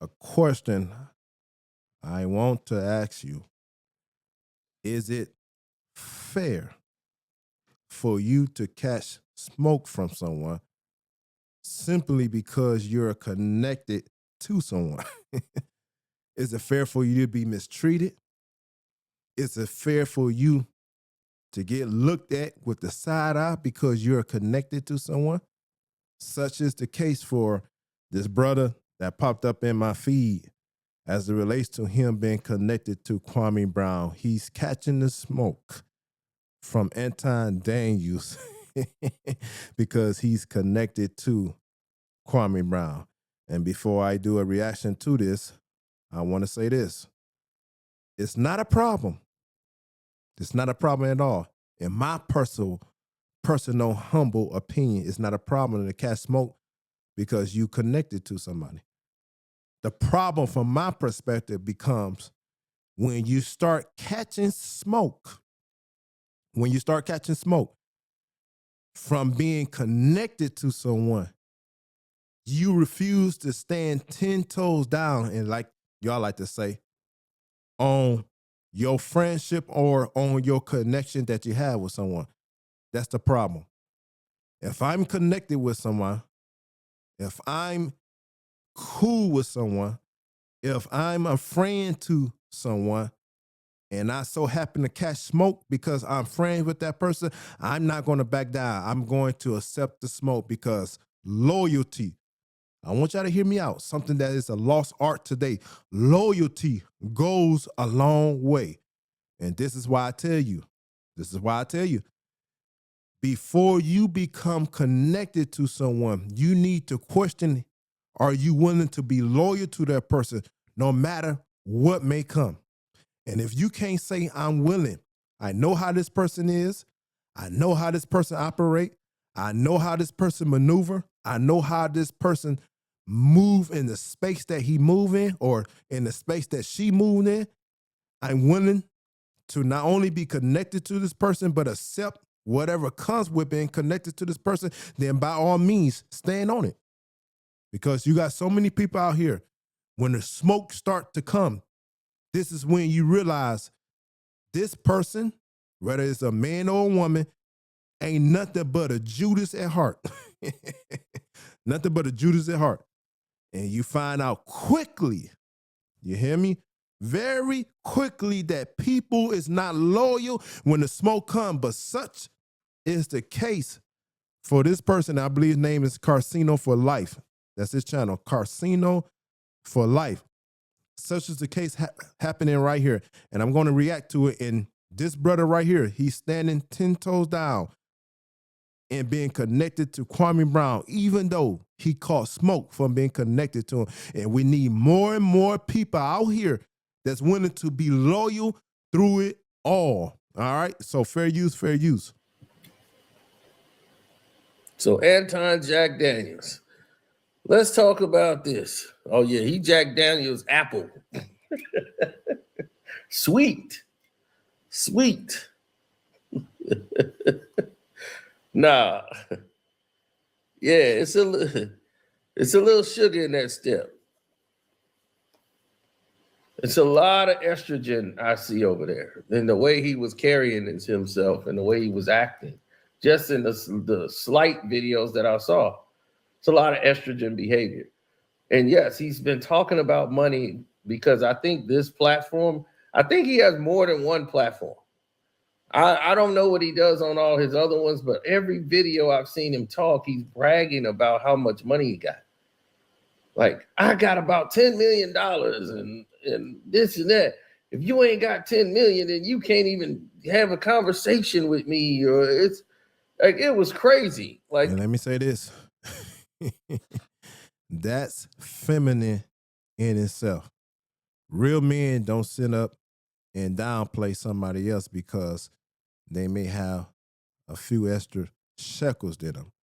a question I want to ask you. Is it fair for you to catch smoke from someone simply because you're connected to someone? Is it fair for you to be mistreated? Is it fair for you to get looked at with the side eye because you're connected to someone? Such is the case for this brother that popped up in my feed as it relates to him being connected to Kwame Brown. He's catching the smoke from Anton Daniels because he's connected to Kwame Brown. And before I do a reaction to this, I want to say this. It's not a problem. It's not a problem at all. In my personal humble opinion, it's not a problem to catch smoke because you connected to somebody. The problem from my perspective becomes when you start catching smoke. When you start catching smoke from being connected to someone, you refuse to stand 10 toes down and, like y'all like to say, on your friendship or on your connection that you have with someone. That's the problem. If I'm connected with someone, if I'm cool with someone, if I'm a friend to someone, and I so happen to catch smoke because I'm friends with that person, I'm not going to back down. I'm going to accept the smoke because loyalty, I want y'all to hear me out, something that is a lost art today. Loyalty goes a long way. And this is why I tell you, before you become connected to someone, you need to question, are you willing to be loyal to that person no matter what may come? And if you can't say, I'm willing, I know how this person is, I know how this person operate, I know how this person maneuver, I know how this person move in the space that he move in or in the space that she moved in, I'm willing to not only be connected to this person, but accept whatever comes with being connected to this person, then by all means, stand on it. Because you got so many people out here, when the smoke start to come, this is when you realize this person, whether it's a man or a woman, ain't nothing but a Judas at heart. Nothing but a Judas at heart. And you find out quickly, you hear me? Very quickly that people is not loyal when the smoke comes, but such is the case for this person. I believe his name is Casino for Life. That's his channel, Casino for Life. Such is the case happening right here. And I'm going to react to it. And this brother right here, he's standing 10 toes down and being connected to Kwame Brown, even though he caught smoke from being connected to him. And we need more and more people out here that's willing to be loyal through it all. All right. So fair use, fair use. So Anton Jack Daniels. Let's talk about this. Oh, yeah, he Jack Daniels apple. Sweet. Nah. Yeah, it's a little sugar in that step. It's a lot of estrogen I see over there. And the way he was carrying himself and the way he was acting, just in the slight videos that I saw. It's a lot of estrogen behavior. And yes, he's been talking about money because I think this platform, I think he has more than one platform. I don't know what he does on all his other ones, but every video I've seen him talk, he's bragging about how much money he got. Like, I got about $10 million and this and that. If you ain't got 10 million, then you can't even have a conversation with me. Or it's like, it was crazy. Like, and let me say this. That's feminine in itself. Real men don't sit up and downplay somebody else because they may have a few extra shekels to them.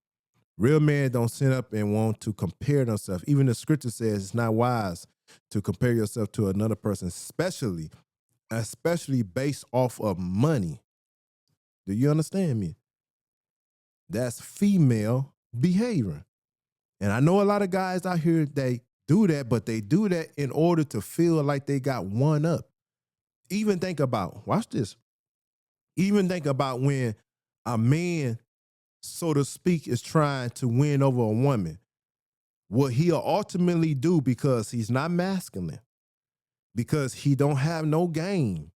Real men don't sit up and want to compare themselves. Even the scripture says it's not wise to compare yourself to another person, especially based off of money. Do you understand me? That's female behavior. And I know a lot of guys out here, they do that, but they do that in order to feel like they got one up. Even think about, watch this. Even think about when a man, so to speak, is trying to win over a woman. What he'll ultimately do, because he's not masculine, because he don't have no game,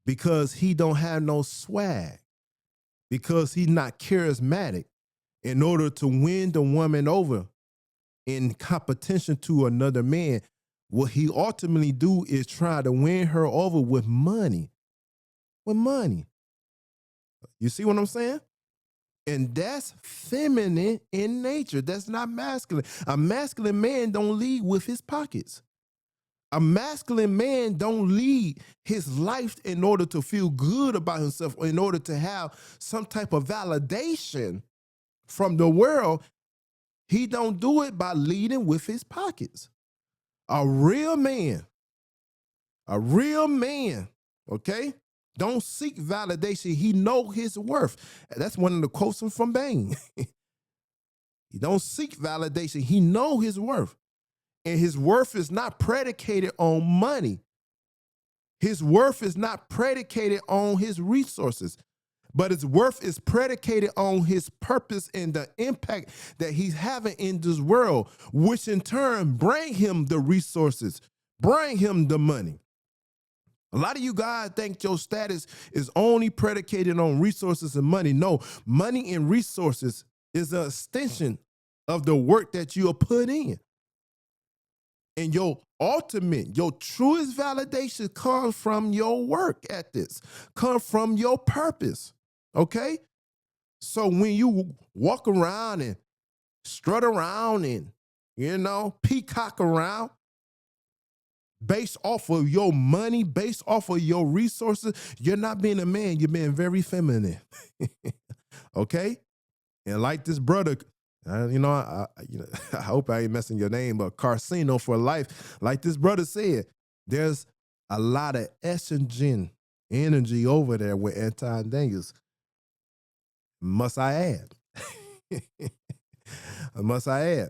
because he don't have no swag, because he's not charismatic, in order to win the woman over in competition to another man, what he ultimately do is try to win her over with money. With money. You see what I'm saying? And that's feminine in nature. That's not masculine. A masculine man don't lead with his pockets. A masculine man don't lead his life in order to feel good about himself, or in order to have some type of validation from the world. He don't do it by leading with his pockets. A real man, okay, don't seek validation. He know his worth. That's one of the quotes from Bane. He don't seek validation. He know his worth. And his worth is not predicated on money. His worth is not predicated on his resources, but his worth is predicated on his purpose and the impact that he's having in this world, which in turn bring him the resources, bring him the money. A lot of you guys think your status is only predicated on resources and money. No, money and resources is an extension of the work that you are put in. And your ultimate, your truest validation comes from your work ethics, comes from your purpose, okay? So when you walk around and strut around and, peacock around, based off of your money, based off of your resources, you're not being a man, you're being very feminine, okay? And like this brother, I hope I ain't messing your name, but Carcino for life. Like this brother said, there's a lot of estrogen energy over there with Anton Daniels. Must I add? Must I add?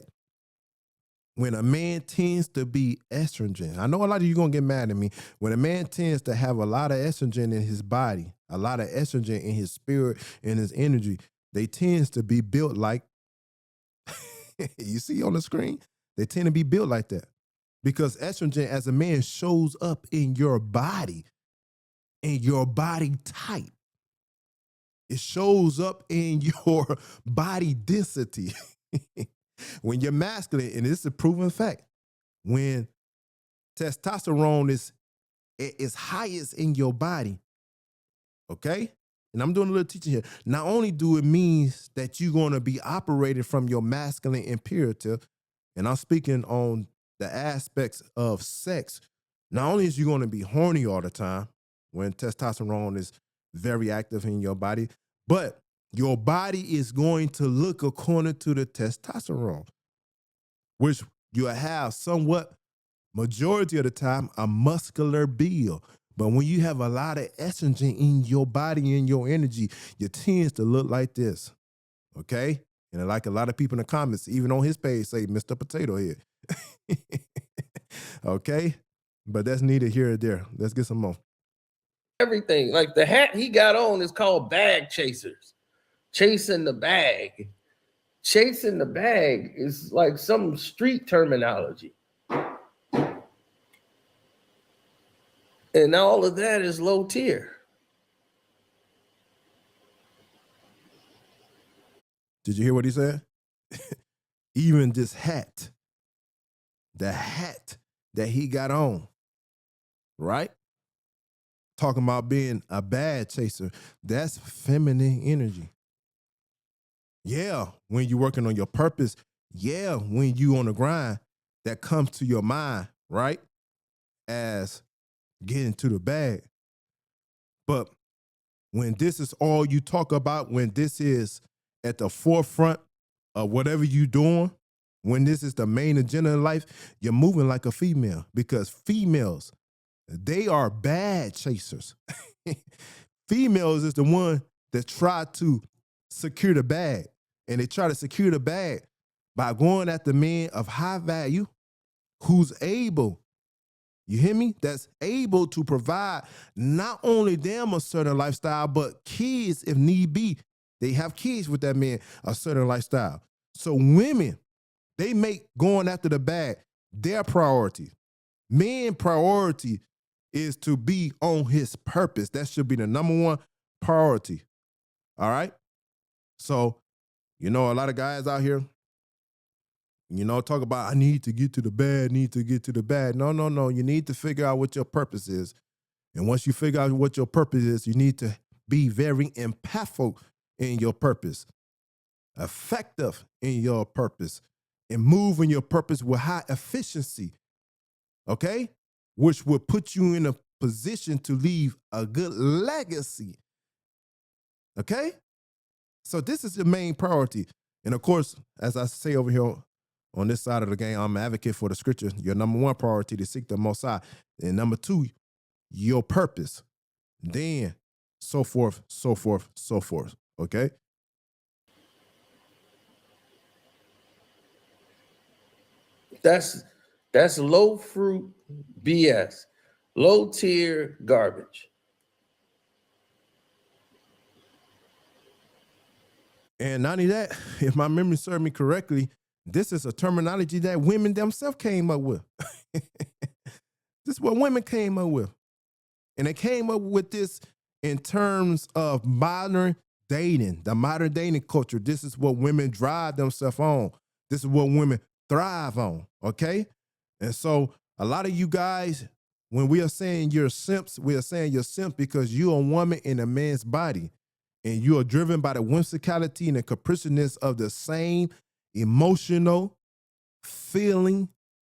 When a man tends to be estrogen, I know a lot of you gonna get mad at me. When a man tends to have a lot of estrogen in his body, a lot of estrogen in his spirit, in his energy, they tends to be built like, you see on the screen, they tend to be built like that. Because estrogen as a man shows up in your body type. It shows up in your body density. When you're masculine, and it's a proven fact, when testosterone is highest in your body, okay? And I'm doing a little teaching here. Not only do it means that you're going to be operating from your masculine imperative, and I'm speaking on the aspects of sex, not only is you going to be horny all the time when testosterone is very active in your body, but your body is going to look according to the testosterone, which you have somewhat, majority of the time, a muscular build. But when you have a lot of estrogen in your body and your energy, it tends to look like this, okay? And like a lot of people in the comments, even on his page, say, Mr. Potato Head. Okay? But that's neither here or there. Let's get some more. Everything, like the hat he got on is called bag chasers. Chasing the bag. Chasing the bag is like some street terminology. And all of that is low tier. Did you hear what he said? Even this hat, the hat that he got on, right? Talking about being a bag chaser, that's feminine energy. Yeah, when you're working on your purpose, yeah, when you on the grind, that comes to your mind, right? As getting to the bag. But when this is all you talk about, when this is at the forefront of whatever you're doing, when this is the main agenda in life, you're moving like a female, because females, they are bag chasers. Females is the one that try to secure the bag. And they try to secure the bag by going after men of high value, who's able, you hear me? That's able to provide not only them a certain lifestyle, but kids, if need be, they have kids with that man, a certain lifestyle. So women, they make going after the bag their priority. Men priority is to be on his purpose. That should be the number one priority. All right. So, a lot of guys out here, talk about, I need to get to the bad, need to get to the bad. No, no, no. You need to figure out what your purpose is. And once you figure out what your purpose is, you need to be very impactful in your purpose, effective in your purpose, and move in your purpose with high efficiency. Okay? Which will put you in a position to leave a good legacy. Okay? So this is the main priority. And of course, as I say over here on this side of the game, I'm an advocate for the scripture. Your number one priority to seek the Most High. And number two, your purpose. Then so forth, so forth, so forth. Okay? That's low fruit BS, low tier garbage. And not only that, if my memory serves me correctly, this is a terminology that women themselves came up with. This is what women came up with. And they came up with this in terms of modern dating, the modern dating culture. This is what women drive themselves on. This is what women thrive on, okay? And so a lot of you guys, when we are saying you're simps, we are saying you're simp because you're a woman in a man's body. And you are driven by the whimsicality and the capriciousness of the same emotional, feeling,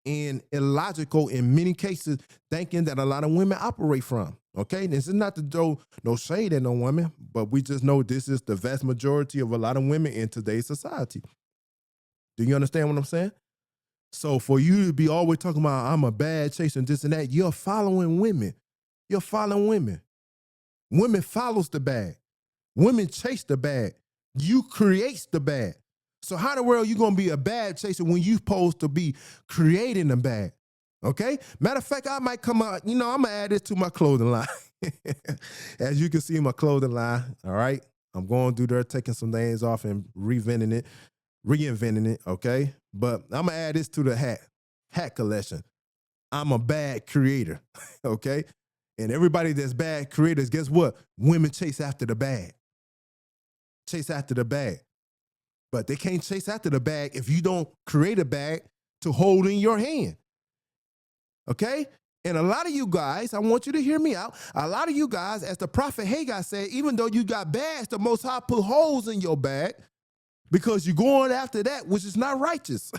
and illogical, in many cases, thinking that a lot of women operate from. Okay? This is not to throw no shade at no woman, but we just know this is the vast majority of a lot of women in today's society. Do you understand what I'm saying? So for you to be always talking about, I'm a bad chaser and this and that, you're following women. You're following women. Women follows the bag. Women chase the bag. You creates the bag. So how in the world are you going to be a bad chaser when you supposed to be creating the bag? Okay? Matter of fact, I might come out, I'm going to add this to my clothing line. As you can see, my clothing line, all right? I'm going through there, taking some names off and reinventing it, okay? But I'm going to add this to the hat collection. I'm a bad creator, okay? And everybody that's bad creators, guess what? Women chase after the bag. Chase after the bag. But they can't chase after the bag if you don't create a bag to hold in your hand. Okay? And a lot of you guys, I want you to hear me out. A lot of you guys, as the prophet Haggai said, even though you got bags, the Most High put holes in your bag because you're going after that, which is not righteous.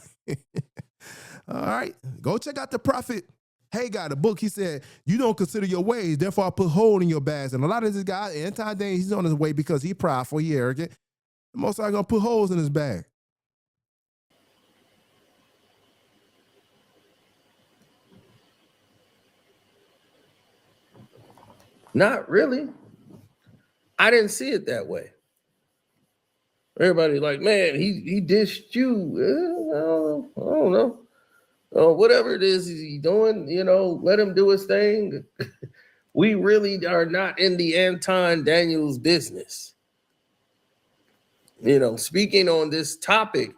All right? Go check out the prophet Haggai, the book. He said, you don't consider your ways, therefore I put hole in your bags. And a lot of this guy, Anton Daniels, he's on his way because he's prideful, he arrogant. The Most High gonna put holes in his bag. Not really. I didn't see it that way. Everybody like, man, he dished you. I don't know. Whatever it is he's doing, let him do his thing. We really are not in the Anton Daniels business. Speaking on this topic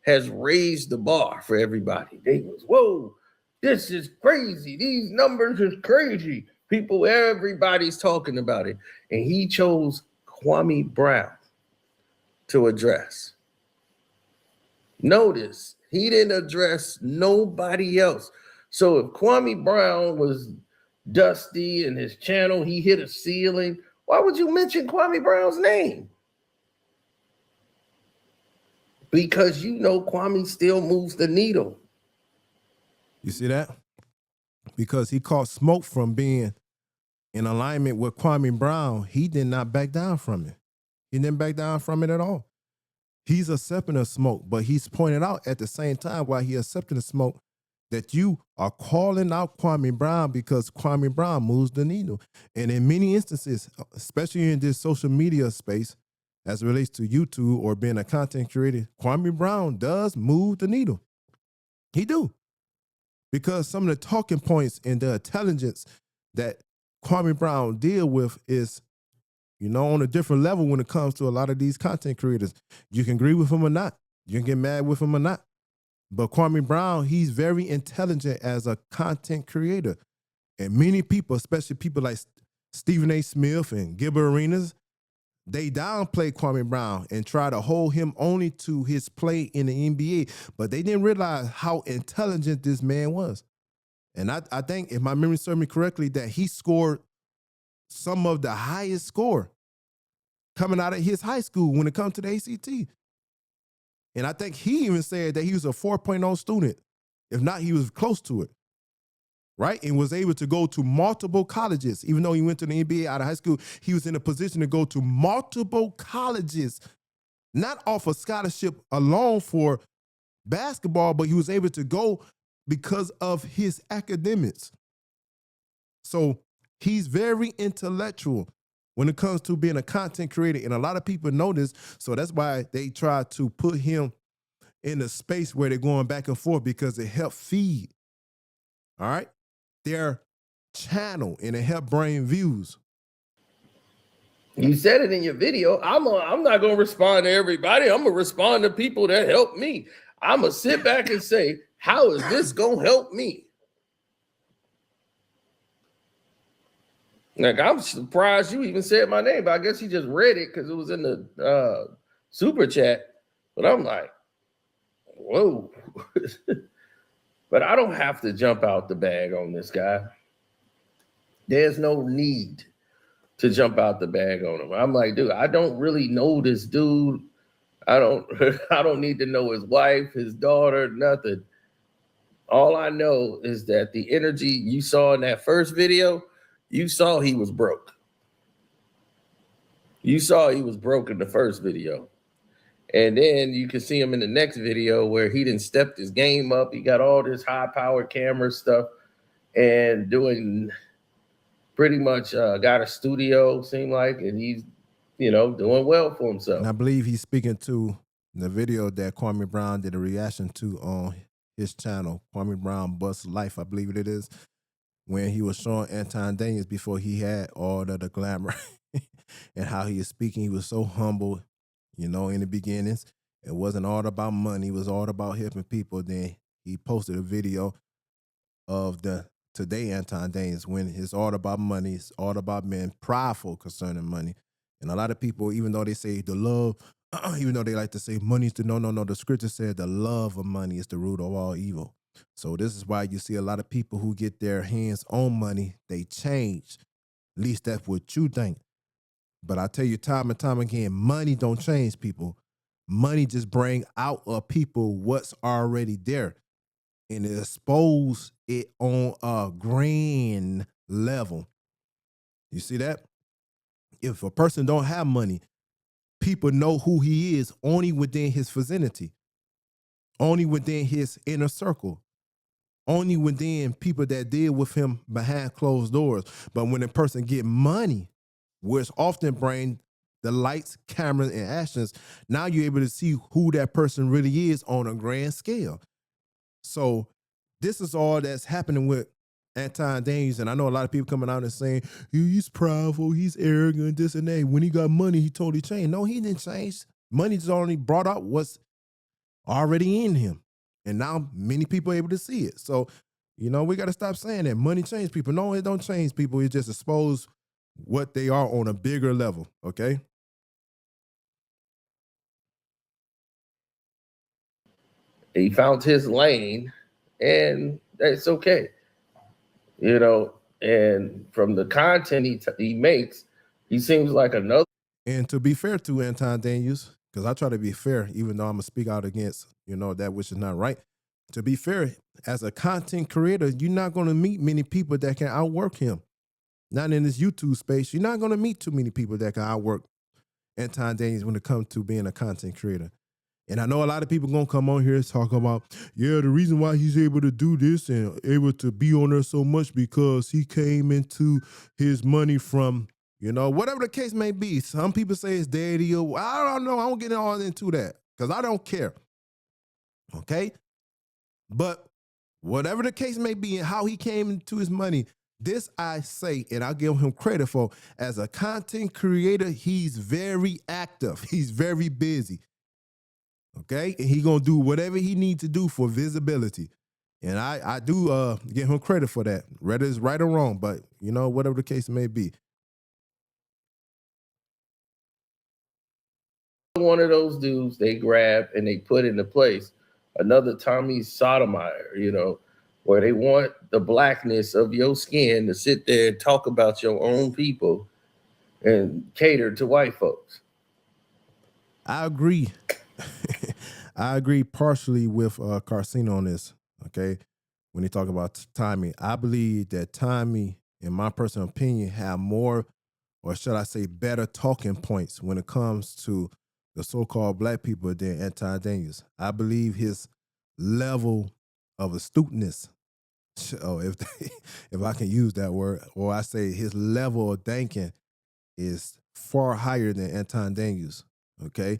has raised the bar for everybody. They was, whoa, this is crazy. These numbers is crazy. Everybody's talking about it. And he chose Kwame Brown to address. Notice, he didn't address nobody else. So if Kwame Brown was dusty in his channel, he hit a ceiling, why would you mention Kwame Brown's name? Because Kwame still moves the needle. You see that? Because he caught smoke from being in alignment with Kwame Brown, he did not back down from it. He didn't back down from it at all. He's accepting the smoke, but he's pointed out at the same time while he accepting the smoke that you are calling out Kwame Brown because Kwame Brown moves the needle. And in many instances, especially in this social media space, as it relates to YouTube or being a content creator, Kwame Brown does move the needle. He do. because some of the talking points and the intelligence that Kwame Brown deal with is, on a different level when it comes to a lot of these content creators. You can agree with him or not. You can get mad with him or not. But Kwame Brown, he's very intelligent as a content creator. And many people, especially people like Stephen A. Smith and Gilbert Arenas, they downplay Kwame Brown and try to hold him only to his play in the NBA. But they didn't realize how intelligent this man was. And I think, if my memory serves me correctly, that he scored some of the highest score coming out of his high school when it comes to the ACT. And I think he even said that he was a 4.0 student. If not, he was close to it. Right? And was able to go to multiple colleges. Even though he went to the NBA out of high school, he was in a position to go to multiple colleges, not off a scholarship alone for basketball, but he was able to go because of his academics. So he's very intellectual when it comes to being a content creator. And a lot of people know this. So that's why they try to put him in a space where they're going back and forth, because it helps feed, all right, their channel, and it helps bring views. You said it in your video. I'm not going to respond to everybody. I'm going to respond to people that help me. I'm going to sit back and say, how is this going to help me? Like, I'm surprised you even said my name, but I guess he just read it because it was in the super chat. But I'm like, whoa. But I don't have to jump out the bag on this guy. There's no need to jump out the bag on him. I'm like, dude, I don't really know this dude. I don't need to know his wife, his daughter, nothing. All I know is that the energy you saw in that first video, you saw he was broke. You saw he was broke in the first video. And then you can see him in the next video where he done stepped his game up. He got all this high-powered camera stuff and doing pretty much got a studio, seemed like, and he's, doing well for himself. And I believe he's speaking to the video that Kwame Brown did a reaction to on his channel, Kwame Brown Bust Life, I believe it is, when he was showing Anton Daniels before he had all of the glamour and how he is speaking. He was so humble, in the beginnings. It wasn't all about money. It was all about helping people. Then he posted a video of the today Anton Daniels, when it's all about money. It's all about being prideful concerning money. And a lot of people, even though they say the love, even though they like to say money is no, the scripture said the love of money is the root of all evil. So this is why you see a lot of people who get their hands on money, they change. At least that's what you think. But I tell you time and time again, money don't change people. Money just bring out of people what's already there, and it expose it on a grand level. You see that? If a person don't have money, people know who he is only within his vicinity, only within his inner circle, only within people that deal with him behind closed doors. But when a person get money, which often bring the lights, cameras, and actions, now you're able to see who that person really is on a grand scale. So this is all that's happening with Anton Daniels. And I know a lot of people coming out and saying, he's prideful, he's arrogant, this and that. When he got money, he totally changed. No, he didn't change. Money just only brought out what's already in him. And now many people are able to see it. So, we got to stop saying that money changed people. No, it don't change people. It just exposes what they are on a bigger level, okay? He found his lane, and that's okay. And from the content he makes, he seems like another. And to be fair to Anton Daniels, because I try to be fair, even though I'm going to speak out against, that which is not right. To be fair, as a content creator, you're not going to meet many people that can outwork him. Not in this YouTube space. You're not going to meet too many people that can outwork Anton Daniels when it comes to being a content creator. And I know a lot of people going to come on here and talk about, the reason why he's able to do this and able to be on there so much because he came into his money from, whatever the case may be. Some people say it's daddy or I don't know. I don't get all into that because I don't care. Okay? But Whatever the case may be and how he came into his money, this I say, and I give him credit for, as a content creator, he's very active. He's very busy. Okay? And he gonna do whatever he needs to do for visibility. And I do give him credit for that, whether it's right or wrong, but whatever the case may be. One of those dudes they grab and they put into place another Tommy Sotomayor, where they want the blackness of your skin to sit there and talk about your own people and cater to white folks. I agree. I agree partially with Carcino on this, okay? When he talk about Tommy, I believe that Tommy, in my personal opinion, have more, or should I say better talking points when it comes to the so-called black people than Anton Daniels. I believe his level of astuteness, if I can use that word, or I say his level of thinking is far higher than Anton Daniels, okay?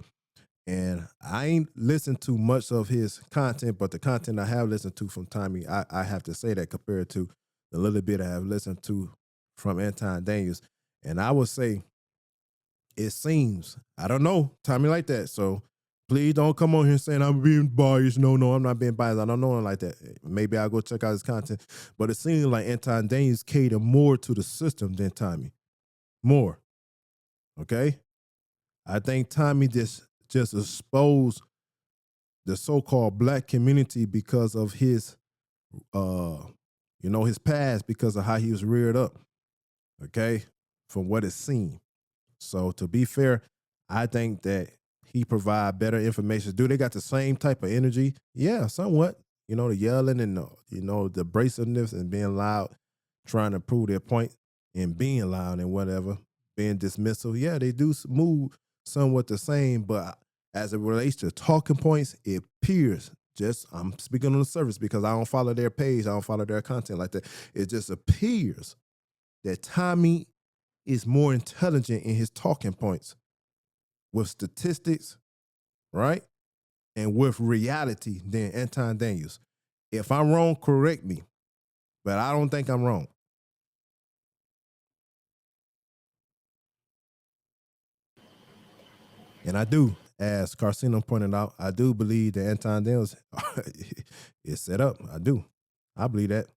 And I ain't listened to much of his content, but the content I have listened to from Tommy, I have to say that compared to the little bit I have listened to from Anton Daniels. And I would say, it seems, I don't know Tommy like that, so please don't come on here saying I'm being biased. No, I'm not being biased. I don't know him like that. Maybe I'll go check out his content. But it seems like Anton Daniels cater more to the system than Tommy. More. Okay? I think Tommy just exposed the so-called black community because of his his past, because of how he was reared up. Okay? From what it seemed. So to be fair, I think that he provide better information. Do they got the same type of energy? Yeah, somewhat. The yelling and the abrasiveness and being loud, trying to prove their point and being loud and whatever, being dismissal. Yeah, they do move somewhat the same, but as it relates to talking points, it appears, I'm speaking on the surface because I don't follow their page, I don't follow their content like that. It just appears that Tommy is more intelligent in his talking points with statistics, right? And with reality than Anton Daniels. If I'm wrong, correct me, but I don't think I'm wrong. And I do, as Carcino pointed out, I do believe that Anton Daniels is set up. I do. I believe that.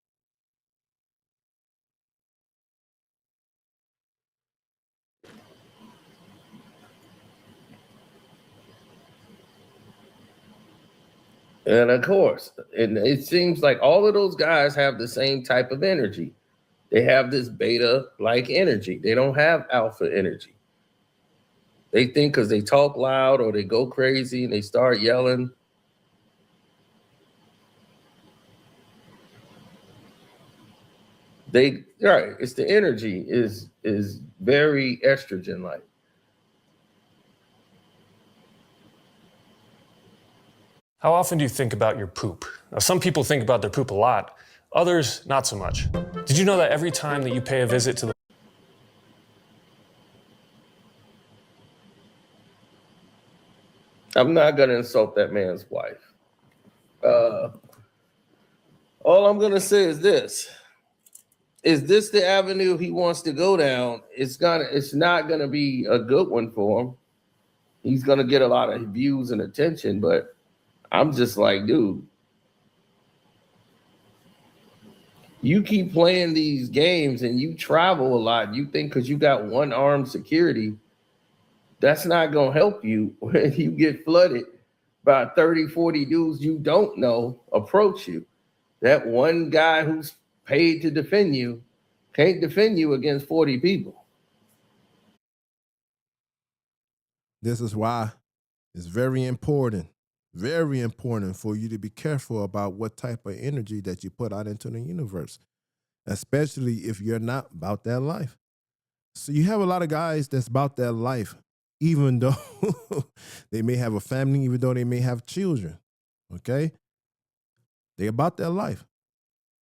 And of course, and it seems like all of those guys have the same type of energy. They have this beta-like energy. They don't have alpha energy. They think because they talk loud or they go crazy and they start yelling. It's the energy is very estrogen-like. How often do you think about your poop? Now, some people think about their poop a lot, others not so much. Did you know that every time that you pay a visit to the I'm not going to insult that man's wife. All I'm going to say is this. Is this the avenue he wants to go down? It's not going to be a good one for him. He's going to get a lot of views and attention, but I'm just like, dude, you keep playing these games and you travel a lot. You think because you got one-armed security, that's not going to help you when you get flooded by 30, 40 dudes you don't know approach you. That one guy who's paid to defend you can't defend you against 40 people. This is why it's very important for you to be careful about what type of energy that you put out into the universe, especially if you're not about that life. So you have a lot of guys that's about that life, even though they may have a family, even though they may have children, okay? They're about their life.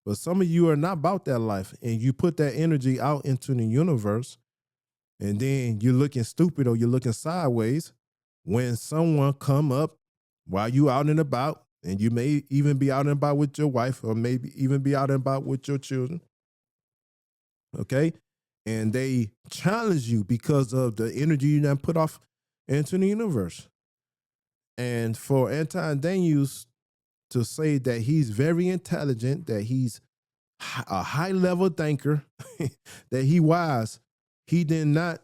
But some of you are not about that life, and you put that energy out into the universe, and then you're looking stupid or you're looking sideways when someone come up while you out and about and you may even be out and about with your wife, or maybe even be out and about with your children. Okay. And they challenge you because of the energy you done put off into the universe. And for Anton Daniels to say that he's very intelligent, that he's a high level thinker, that he wise, he did not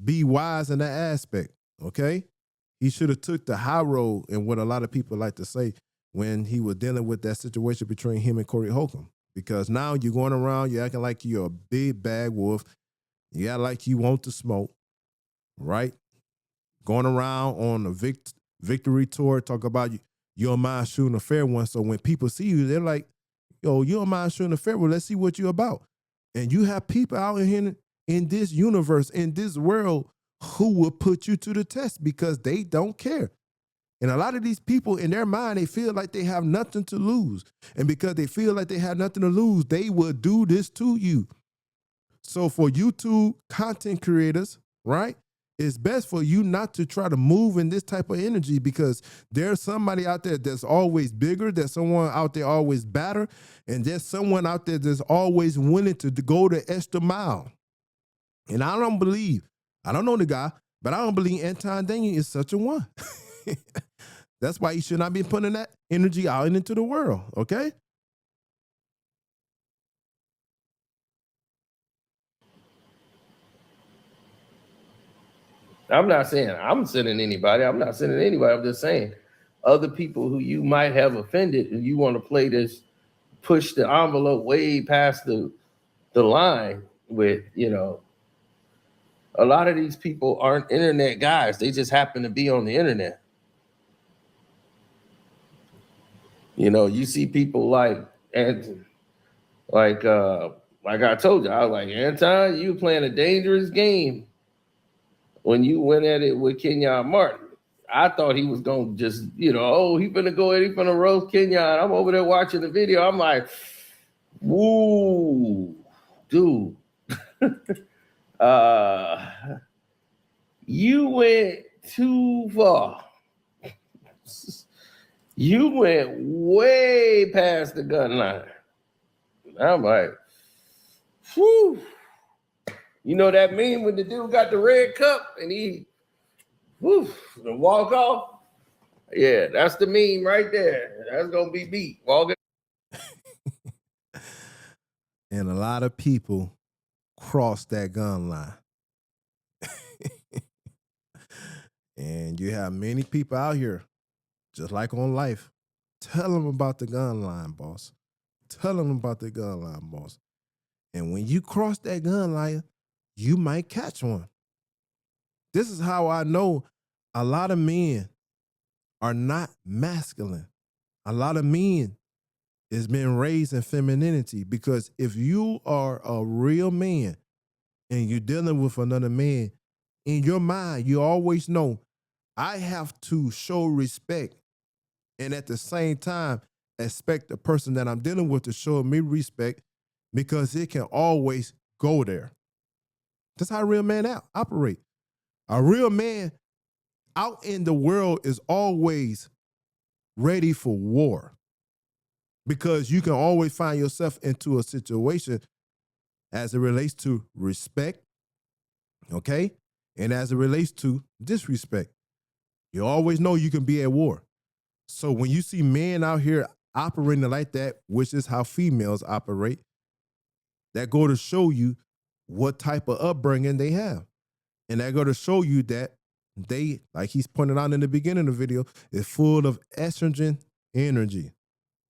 be wise in that aspect. Okay. He should have took the high road, and what a lot of people like to say, when he was dealing with that situation between him and Corey Holcomb. Because now you're going around, you're acting like you're a big bad wolf. You act like you want to smoke, right? Going around on a victory tour, talk about you don't mind shooting a fair one. So when people see you, they're like, yo, you don't mind shooting a fair one. Let's see what you're about. And you have people out in here in this universe, in this world, who will put you to the test because they don't care. And a lot of these people, in their mind, they feel like they have nothing to lose. And because they feel like they have nothing to lose, they will do this to you. So for YouTube content creators, right, it's best for you not to try to move in this type of energy, because there's somebody out there that's always bigger, there's someone out there always better, and there's someone out there that's always willing to go the extra mile. And I don't know the guy, but I don't believe Anton Daniels is such a one. That's why he should not be putting that energy out into the world, okay? I'm not saying I'm sending anybody. I'm not sending anybody. I'm just saying other people who you might have offended, and you want to play this, push the envelope way past the line with, a lot of these people aren't internet guys. They just happen to be on the internet. You see people like Anton, like I told you, I was like, Anton, you playing a dangerous game when you went at it with Kenyon Martin. I thought he was gonna just, he finna go in, he finna roast Kenyon. I'm over there watching the video. I'm like, woo, dude. You went too far. You went way past the gun line. I'm like, whew. You know that meme when the dude got the red cup and he and walk off? Yeah, that's the meme right there. That's gonna be beat. Walking. And a lot of people cross that gun line. And you have many people out here, just like on life, tell them about the gun line, boss. Tell them about the gun line, boss. And when you cross that gun line, you might catch one. This is how I know a lot of men are not masculine. A lot of men is being raised in femininity, because if you are a real man and you're dealing with another man, in your mind, you always know, I have to show respect, and at the same time, expect the person that I'm dealing with to show me respect, because it can always go there. That's how a real man operate. A real man out in the world is always ready for war, because you can always find yourself into a situation as it relates to respect, okay? And as it relates to disrespect. You always know you can be at war. So when you see men out here operating like that, which is how females operate, that go to show you what type of upbringing they have. And that go to show you that they, like he's pointed out in the beginning of the video, is full of estrogen energy.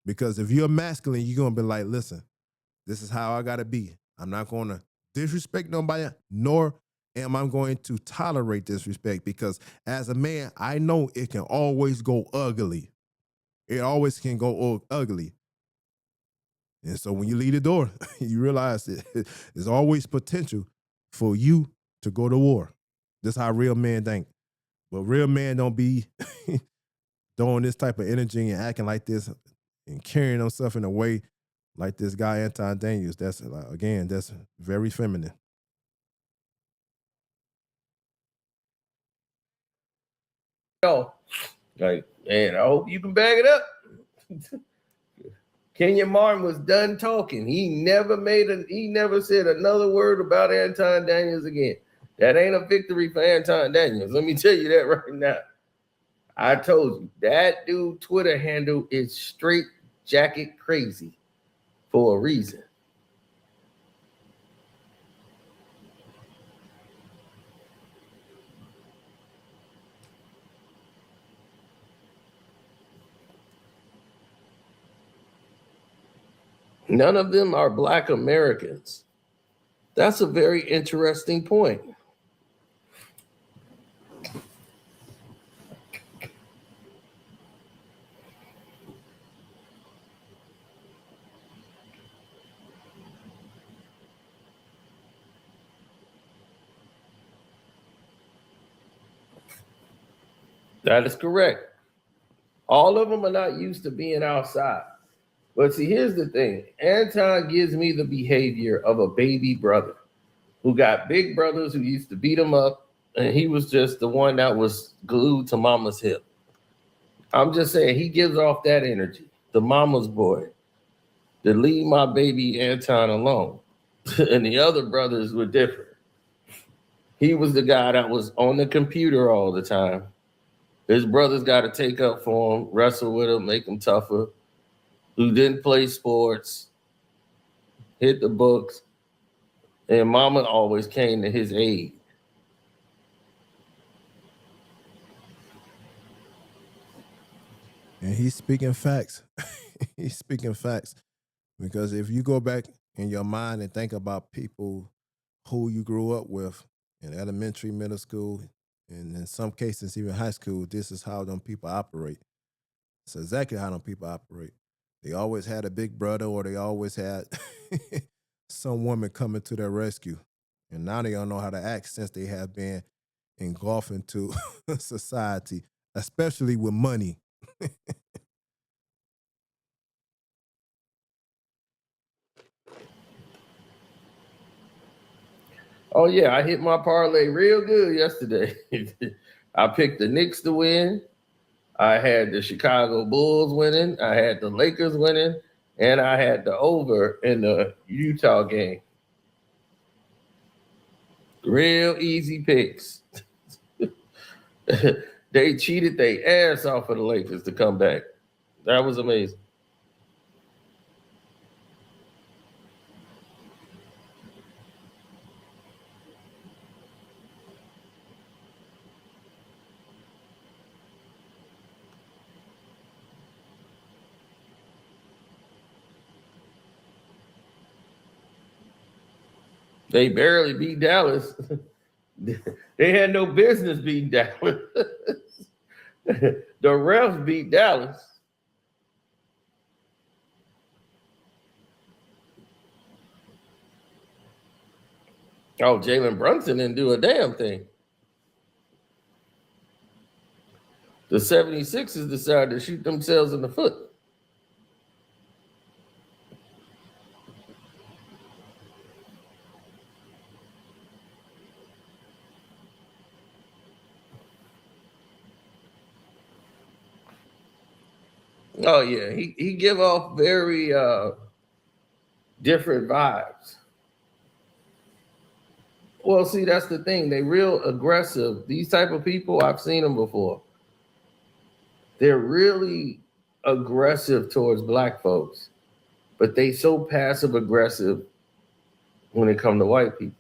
Because if you're masculine, you're going to be like, listen, this is how I got to be. I'm not going to disrespect nobody, nor am I going to tolerate disrespect, because as a man, I know it can always go ugly. It always can go ugly. And so when you leave the door, you realize that there's always potential for you to go to war. That's how real men think. But real men don't be throwing this type of energy and acting like this and carrying themselves in a way like this guy Anton Daniels. That's, again, that's very feminine. Like, man, I hope you can bag it up. Kenyon Martin was done talking. He never said another word about Anton Daniels again. That ain't a victory for Anton Daniels. Let me tell you that right now. I told you, that dude Twitter handle is straight jacket crazy for a reason. None of them are Black Americans. That's a very interesting point. That is correct. All of them are not used to being outside. But see, here's the thing. Anton gives me the behavior of a baby brother who got big brothers who used to beat him up, and he was just the one that was glued to mama's hip. I'm just saying, he gives off that energy, the mama's boy, to leave my baby Anton alone. And the other brothers were different. He was the guy that was on the computer all the time. His brothers got to take up for him, wrestle with him, make him tougher, who didn't play sports, hit the books, and mama always came to his aid. And he's speaking facts. He's speaking facts. Because if you go back in your mind and think about people who you grew up with in elementary, middle school, and in some cases even high school, this is how them people operate. It's exactly how them people operate. They always had a big brother, or they always had some woman coming to their rescue. And now they don't know how to act since they have been engulfed into society, especially with money. Oh, yeah, I hit my parlay real good yesterday. I picked the Knicks to win. I had the Chicago Bulls winning. I had the Lakers winning. And I had the over in the Utah game. Real easy picks. They cheated their ass off of the Lakers to come back. That was amazing. They barely beat Dallas. They had no business beating Dallas. The refs beat Dallas. Oh, Jalen Brunson didn't do a damn thing. The 76ers decided to shoot themselves in the foot. Oh yeah, he give off very different vibes. Well, see, that's the thing. They real aggressive. These type of people, I've seen them before. They're really aggressive towards black folks, but they so passive aggressive when it come to white people.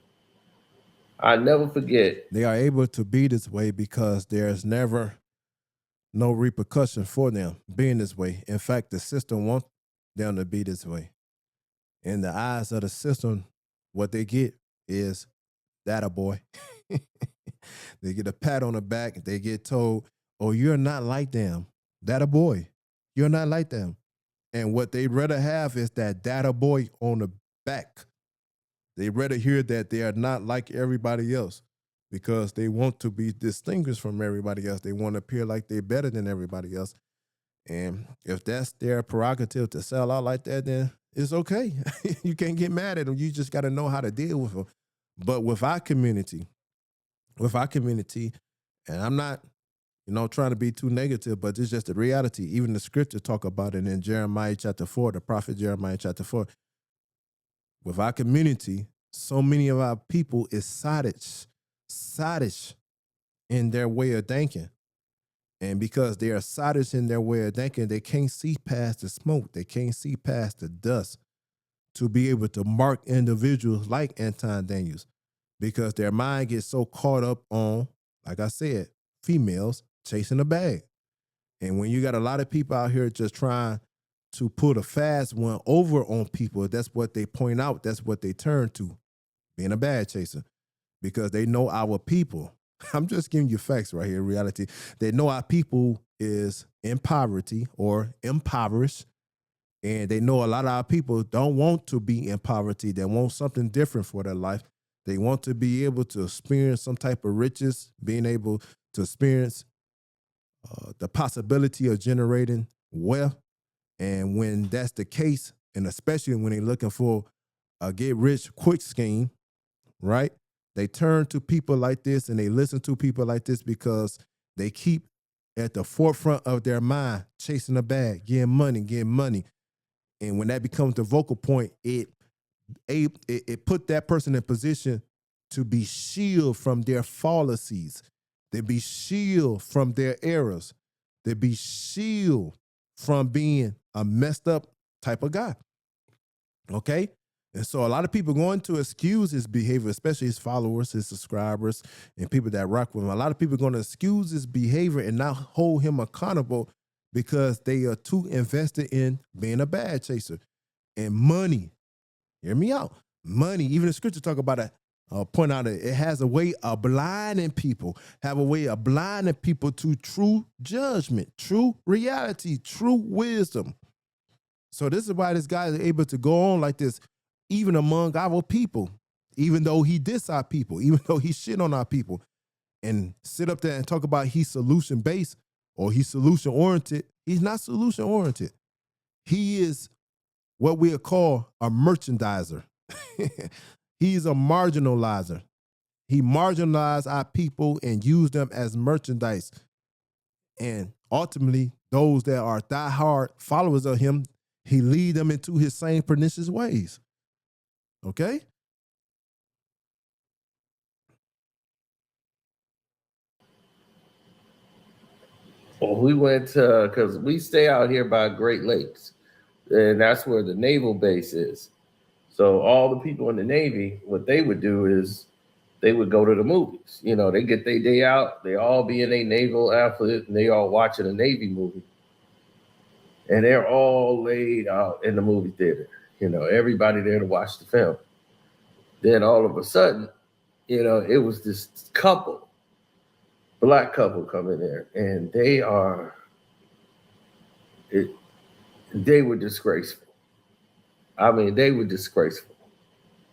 I never forget. They are able to be this way because there's never no repercussion for them being this way. In fact, the system wants them to be this way. In the eyes of the system, what they get is that a boy. They get a pat on the back. They get told, oh, you're not like them. That a boy. You're not like them. And what they'd rather have is that data boy on the back. They'd rather hear that they are not like everybody else because they want to be distinguished from everybody else. They want to appear like they're better than everybody else. And if that's their prerogative to sell out like that, then it's okay. You can't get mad at them. You just got to know how to deal with them. But with our community, and I'm not trying to be too negative, but it's just the reality. Even the scripture talk about it in Jeremiah chapter 4, the prophet Jeremiah chapter 4. With our community, so many of our people is sottish in their way of thinking. And because they are sottish in their way of thinking, they can't see past the smoke. They can't see past the dust to be able to mark individuals like Anton Daniels, because their mind gets so caught up on, like I said, females chasing a bag. And when you got a lot of people out here just trying to put a fast one over on people, that's what they point out. That's what they turn to, being a bag chaser, because they know our people. I'm just giving you facts right here, reality. They know our people is in poverty or impoverished. And they know a lot of our people don't want to be in poverty. They want something different for their life. They want to be able to experience some type of riches, being able to experience the possibility of generating wealth. And when that's the case, and especially when they're looking for a get rich quick scheme, right? They turn to people like this and they listen to people like this because they keep at the forefront of their mind chasing a bag, getting money. And when that becomes the vocal point, it put that person in position to be shielded from their fallacies. They be shielded from their errors. They be shielded from being a messed up type of guy. Okay? And so a lot of people going to excuse his behavior, especially his followers, his subscribers, and people that rock with him. A lot of people are going to excuse his behavior and not hold him accountable because they are too invested in being a bag chaser. And money, hear me out, money, even the scripture talk about it, point out that it has a way of blinding people, to true judgment, true reality, true wisdom. So this is why this guy is able to go on like this, even among our people, even though he diss our people, even though he shit on our people, and sit up there and talk about he's solution-based or he's solution-oriented. He's not solution-oriented. He is what we'll call a merchandiser. He's a marginalizer. He marginalized our people and used them as merchandise. And ultimately, those that are diehard followers of him, he lead them into his same pernicious ways. Okay? Well, we went to, because we stay out here by Great Lakes, and that's where the naval base is. So all the people in the Navy, what they would do is they would go to the movies. They get their day out, they all be in a naval outfit, and they all watching a Navy movie. And they're all laid out in the movie theater. Everybody there to watch the film. Then all of a sudden, it was this black couple coming there, and they were disgraceful. I mean, they were disgraceful.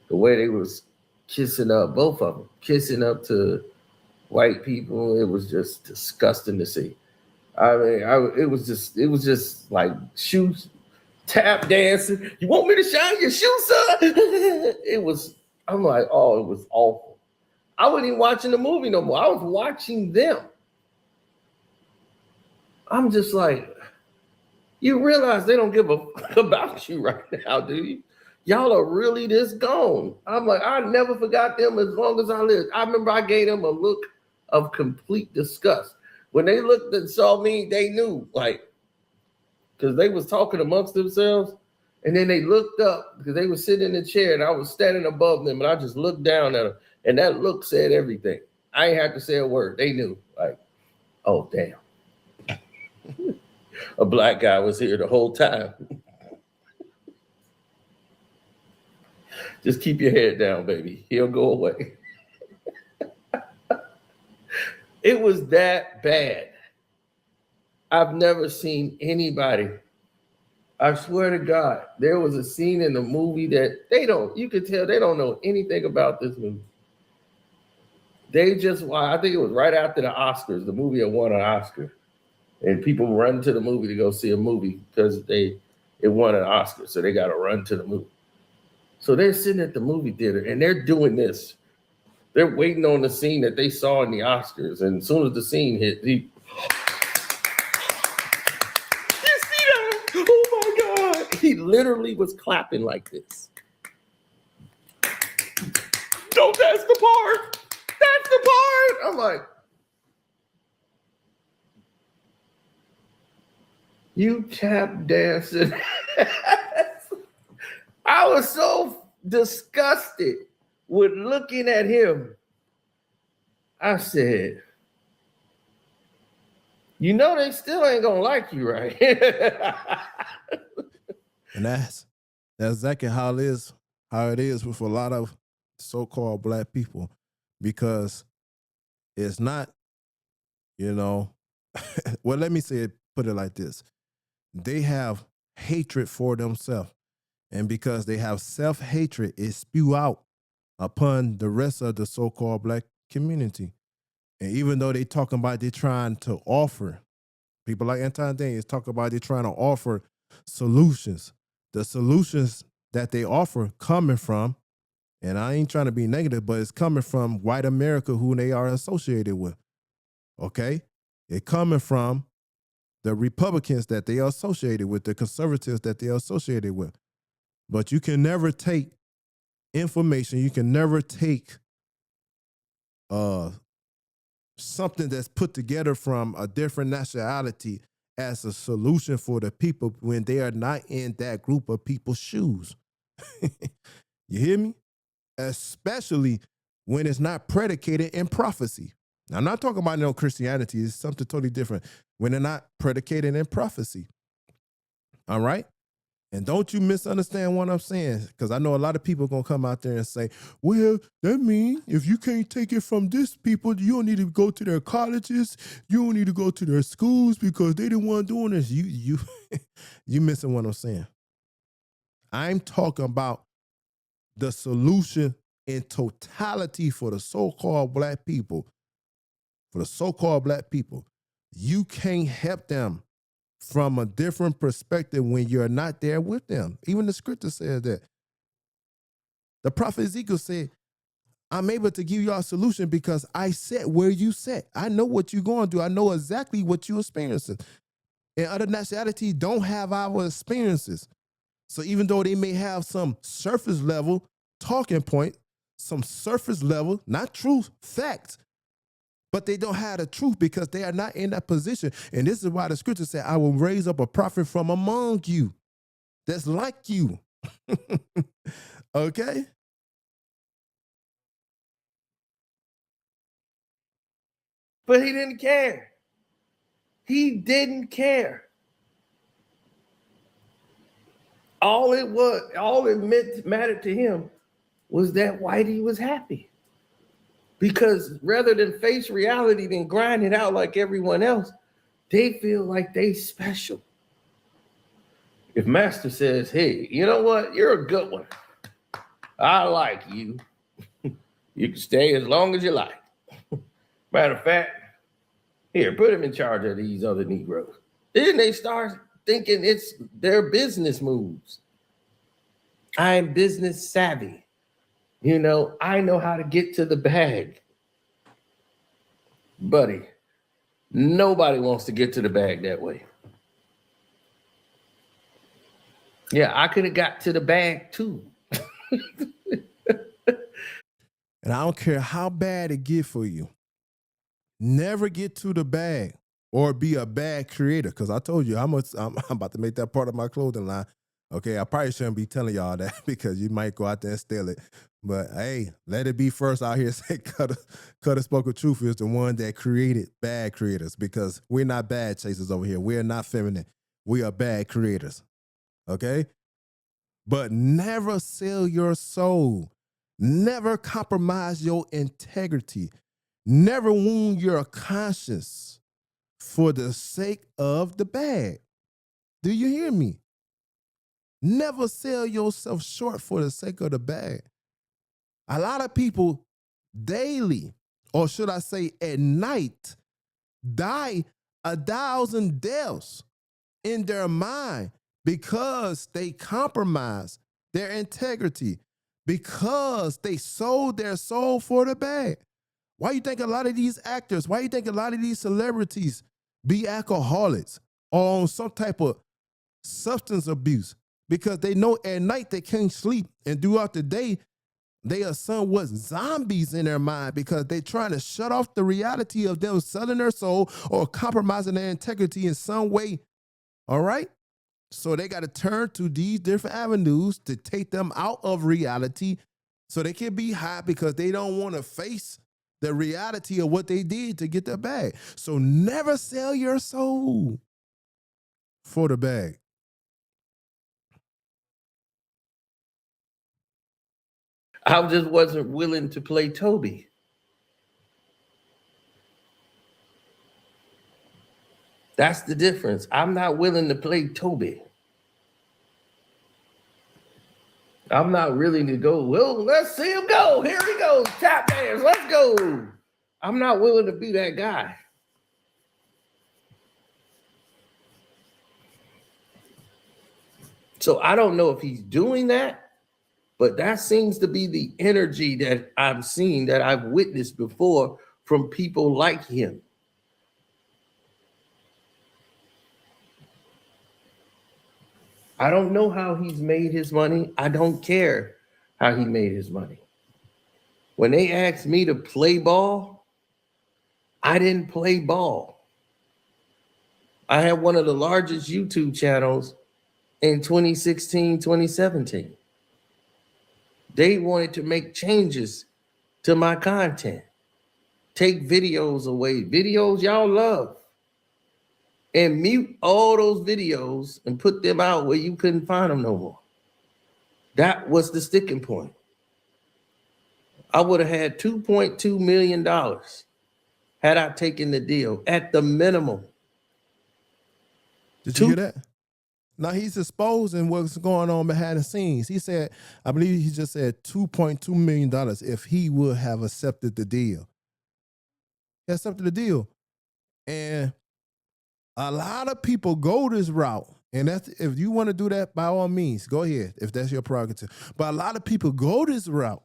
The way they was kissing up, both of them, kissing up to white people, it was just disgusting to see. I mean, it was just like shoes, tap dancing. You want me to shine your shoes, son? I'm like, oh, it was awful. I wasn't even watching the movie no more. I was watching them. I'm just like, you realize they don't give a fuck about you right now, do you? Y'all are really this gone. I'm like, I never forgot them as long as I lived. I remember I gave them a look of complete disgust. When they looked and saw me, they knew, because they was talking amongst themselves, and then they looked up because they were sitting in the chair, and I was standing above them, and I just looked down at them, and that look said everything. I ain't had to say a word. They knew, oh, damn. A black guy was here the whole time. Just keep your head down, baby. He'll go away. It was that bad. I've never seen anybody. I swear to God, there was a scene in the movie that you could tell they don't know anything about this movie. I think it was right after the Oscars, the movie had won an Oscar. And people run to the movie to go see a movie because it won an Oscar. So they got to run to the movie. So they're sitting at the movie theater and they're doing this. They're waiting on the scene that they saw in the Oscars. And as soon as the scene hit, You see that? Oh my God. He literally was clapping like this. No, that's the part. That's the part. I'm like, you tap dancing. I was so disgusted with looking at him. I said, you know they still ain't gonna like you, right? And that's exactly how it is with a lot of so-called black people, because it's not, well, let me put it like this. They have hatred for themselves. And because they have self-hatred, it spew out upon the rest of the so-called black community. And even though they talking about they trying to offer, people like Anton Daniels talk about they trying to offer solutions. The solutions that they offer coming from, and I ain't trying to be negative, but it's coming from white America who they are associated with. Okay? It coming from the Republicans that they are associated with, the conservatives that they are associated with. But you can never take information, you can never take something that's put together from a different nationality as a solution for the people when they are not in that group of people's shoes. You hear me? Especially when it's not predicated in prophecy. Now, I'm not talking about no Christianity. It's something totally different. When they're not predicated in prophecy. All right? And don't you misunderstand what I'm saying, because I know a lot of people are going to come out there and say, well, that means if you can't take it from this people, you don't need to go to their colleges, you don't need to go to their schools because they the one doing this. You missing what I'm saying. I'm talking about the solution in totality for the so-called black people. For the so-called black people, you can't help them from a different perspective when you're not there with them. Even the scripture says that. The prophet Ezekiel said, I'm able to give y'all a solution because I sat where you sat. I know what you're going through. I know exactly what you're experiencing. And other nationalities don't have our experiences. So even though they may have some surface level talking point, some surface level, not truth, facts, but they don't have the truth because they are not in that position. And this is why the scripture said, I will raise up a prophet from among you that's like you. Okay? But he didn't care. He didn't care. All it mattered to him was that Whitey was happy. Because rather than face reality, then grind it out like everyone else, they feel like they special. If Master says, hey, you know what? You're a good one. I like you. You can stay as long as you like. Matter of fact, here, put him in charge of these other Negroes. Then they start thinking it's their business moves. I'm business savvy. I know how to get to the bag. Buddy, nobody wants to get to the bag that way. Yeah, I could have got to the bag too. And I don't care how bad it get for you. Never get to the bag or be a bag creator. Because I told you, I'm about to make that part of my clothing line. Okay, I probably shouldn't be telling y'all that because you might go out there and steal it. But hey, let it be first out here. Say Cutter Spoken Truth is the one that created bad creators, because we're not bad chasers over here. We're not feminine. We are bad creators. Okay? But never sell your soul. Never compromise your integrity. Never wound your conscience for the sake of the bag. Do you hear me? Never sell yourself short for the sake of the bag. A lot of people daily, or should I say at night, die 1,000 deaths in their mind because they compromise their integrity, because they sold their soul for the bag. Why you think a lot of these actors, why you think a lot of these celebrities be alcoholics or on some type of substance abuse because they know at night they can't sleep, and throughout the day they are somewhat zombies in their mind because they're trying to shut off the reality of them selling their soul or compromising their integrity in some way. All right? So they got to turn to these different avenues to take them out of reality so they can be high because they don't want to face the reality of what they did to get their bag. So never sell your soul for the bag. I just wasn't willing to play Toby. That's the difference. I'm not willing to play Toby. I'm not willing to go, well, let's see him go. Here he goes. Tap dance. Let's go. I'm not willing to be that guy. So I don't know if he's doing that, but that seems to be the energy that I'm seeing, that I've witnessed before from people like him. I don't know how he's made his money. I don't care how he made his money. When they asked me to play ball, I didn't play ball. I had one of the largest YouTube channels in 2016, 2017. They wanted to make changes to my content, take videos away, videos y'all love, and mute all those videos and put them out where you couldn't find them no more. That was the sticking point. I would have had $2.2 million had I taken the deal at the minimum. Did you hear that? Now he's exposing what's going on behind the scenes. He said, I believe he just said $2.2 million if he would have accepted the deal. He accepted the deal. And a lot of people go this route. And that's, if you want to do that, by all means, go ahead, if that's your prerogative. But a lot of people go this route,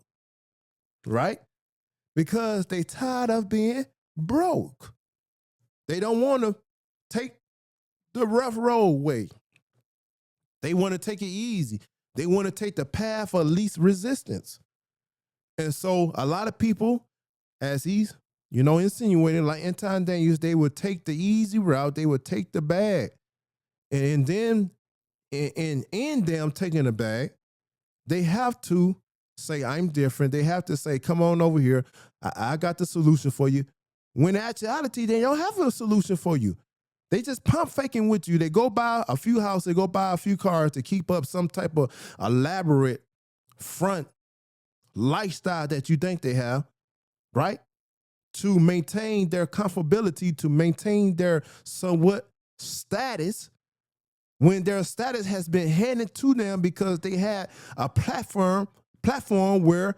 right? Because they tired of being broke. They don't want to take the rough road way. They want to take it easy. They want to take the path of least resistance. And so a lot of people, as he's, insinuating, like Anton Daniels, they would take the easy route. They would take the bag. And then in them taking the bag, they have to say, I'm different. They have to say, come on over here. I got the solution for you. When in actuality, they don't have a solution for you. They just pump faking with you. They go buy a few houses, they go buy a few cars to keep up some type of elaborate front lifestyle that you think they have, right? To maintain their comfortability, to maintain their somewhat status, when their status has been handed to them because they had a platform where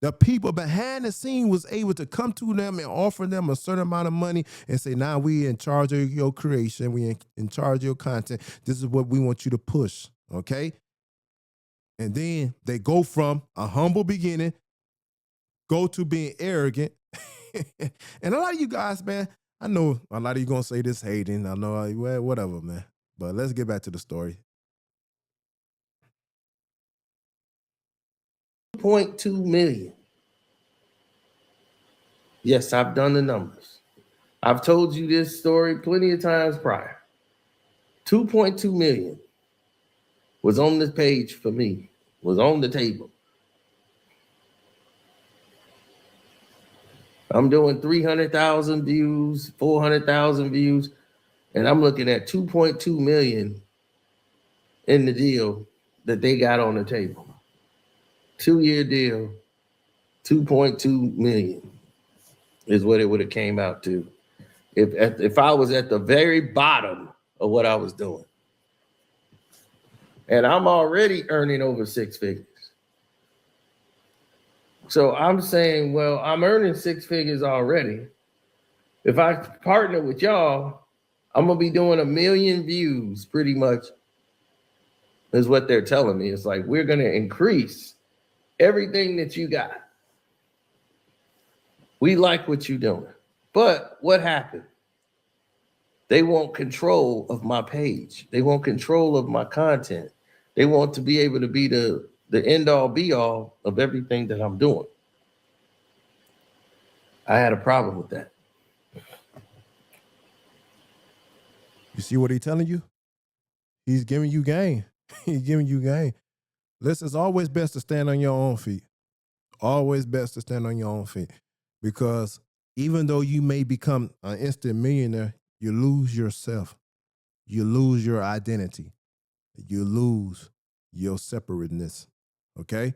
the people behind the scene was able to come to them and offer them a certain amount of money and say, now we in charge of your creation. We in charge of your content. This is what we want you to push, okay? And then they go from a humble beginning, go to being arrogant. And a lot of you guys, man, I know a lot of you going to say this hating. I know, well, whatever, man. But let's get back to the story. $2.2 million. Yes, I've done the numbers. I've told you this story plenty of times prior. 2.2 million was on this page for me, was on the table. I'm doing 300,000 views, 400,000 views, and I'm looking at 2.2 million in the deal that they got on the table. 2-year deal, 2.2 million is what it would have came out to if I was at the very bottom of what I was doing. And I'm already earning over 6 figures. So I'm saying, well, I'm earning 6 figures already. If I partner with y'all, I'm going to be doing 1 million views pretty much, is what they're telling me. It's like, we're going to increase everything that you got. We like what you're doing. But what happened? They want control of my page. They want control of my content. They want to be able to be the end all be all of everything that I'm doing. I had a problem with that. You see what he's telling you? He's giving you game. He's giving you game. Listen, it's always best to stand on your own feet. Always best to stand on your own feet. Because even though you may become an instant millionaire, you lose yourself. You lose your identity. You lose your separateness. Okay?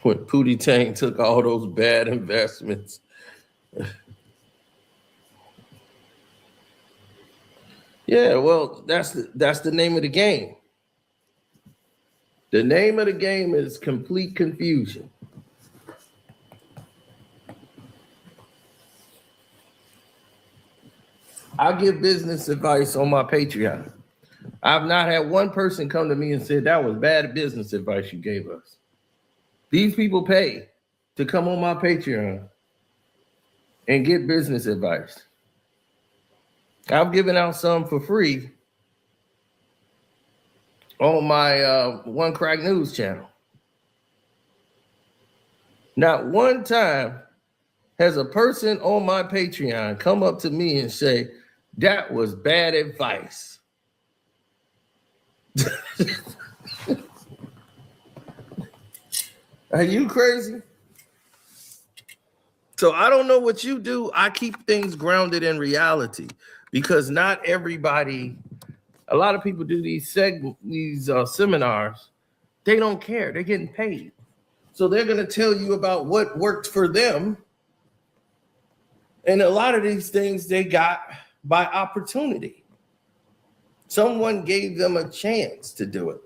When Pootie Tang took all those bad investments. Yeah, well, that's the name of the game. The name of the game is complete confusion. I give business advice on my Patreon. I've not had one person come to me and said that was bad business advice you gave us. These people pay to come on my Patreon and get business advice. I've given out some for free on my One Crack News channel. Not one time has a person on my Patreon come up to me and say, that was bad advice. Are you crazy? So I don't know what you do. I keep things grounded in reality because not everybody, a lot of people do these seminars. They don't care. They're getting paid. So they're going to tell you about what worked for them. And a lot of these things they got by opportunity. Someone gave them a chance to do it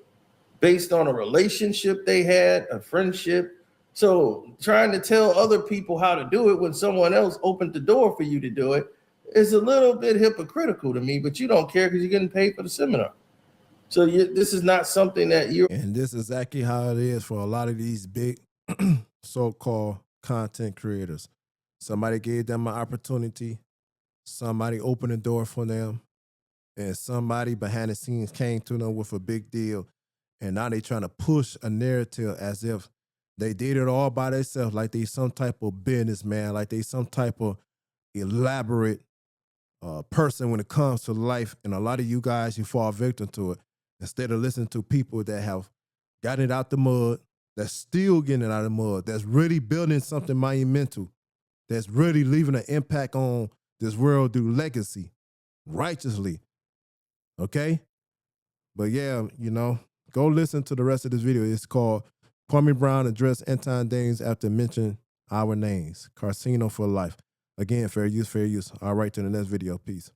based on a relationship they had, a friendship. So trying to tell other people how to do it when someone else opened the door for you to do it is a little bit hypocritical to me, but you don't care because you're getting paid for the seminar. So this is not something that you. And this is exactly how it is for a lot of these big so-called content creators. Somebody gave them an opportunity. Somebody opened the door for them. And somebody behind the scenes came to them with a big deal. And now they trying to push a narrative as if they did it all by themselves, like they some type of businessman, like they some type of elaborate person when it comes to life. And a lot of you guys, you fall victim to it. Instead of listening to people that have gotten it out the mud, that's still getting it out of the mud, that's really building something monumental, that's really leaving an impact on this world through legacy, righteously. Okay? But yeah, you know, go listen to the rest of this video. It's called Kwame Brown addressed Anton Daniels after mentioning our names. Casino for life. Again, fair use, fair use. All right, to the next video. Peace.